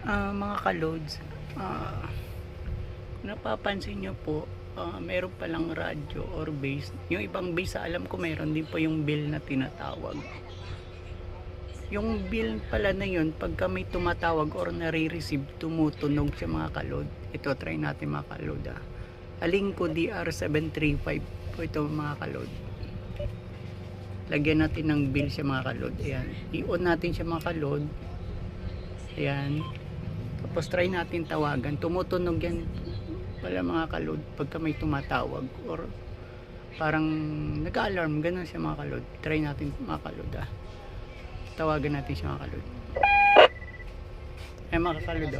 Mga kalods, napapansin nyo po, meron palang radyo or base. Yung ibang base, alam ko meron din po yung bill na tinatawag. Yung bill pala na yun, pagka may tumatawag or nare-receive, tumutunog siya mga kalod. Ito, try natin mga kalod. Alingco DR735 po ito mga kalod. Lagyan natin ng bill siya mga kalod. Ayan, i-on natin siya mga kalod. Ayan. Tapos try natin tawagan. Tumutunog yan pala mga kalod pagka may tumatawag or parang nag-alarm. Ganun siya mga kalod. Try natin mga kalod. Tawagan natin siya mga kalod. Ay mga kalod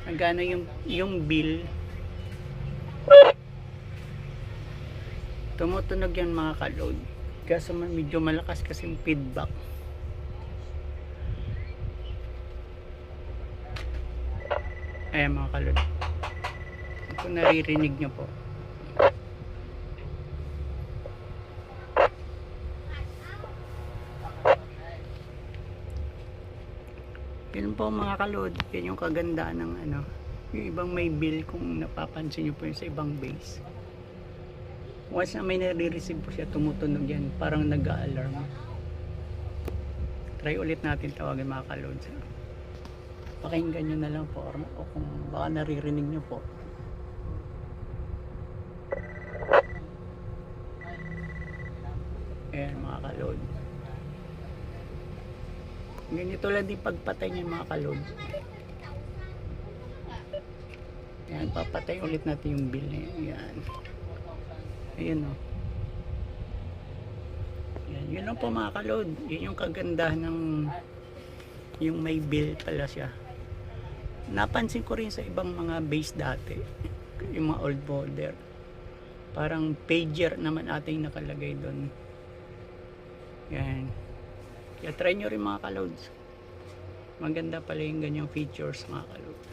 nagana yung bill. Tumutunog yan mga kalod. Kaso medyo malakas kasi yung feedback. Ayan mga kalod. Kung naririnig nyo po. Yun po mga kalod. Yan yung kagandaan ng ano. Yung ibang may bill kung napapansin nyo po yun sa ibang base. Once na may nare-receive po siya, tumutunog yan. Parang nag-a-alarm. Try ulit natin tawagan mga kalod. Pakinggan nyo na lang po o kung baka naririnig nyo po. Ayan mga kalod. Ganito lang din pagpatay niya mga kalod. Ayan, papatay ulit natin yung bill na yan. Ayan. Ayan o. Ayan, yun lang po mga kalod. Yun yung kagandahan ng yung may bill pala siya. Napansin ko rin sa ibang mga base dati, yung mga old model, parang pager naman ating nakalagay doon. Yan, kaya try nyo rin mga kalods. Maganda pala yung ganyang features mga kalods.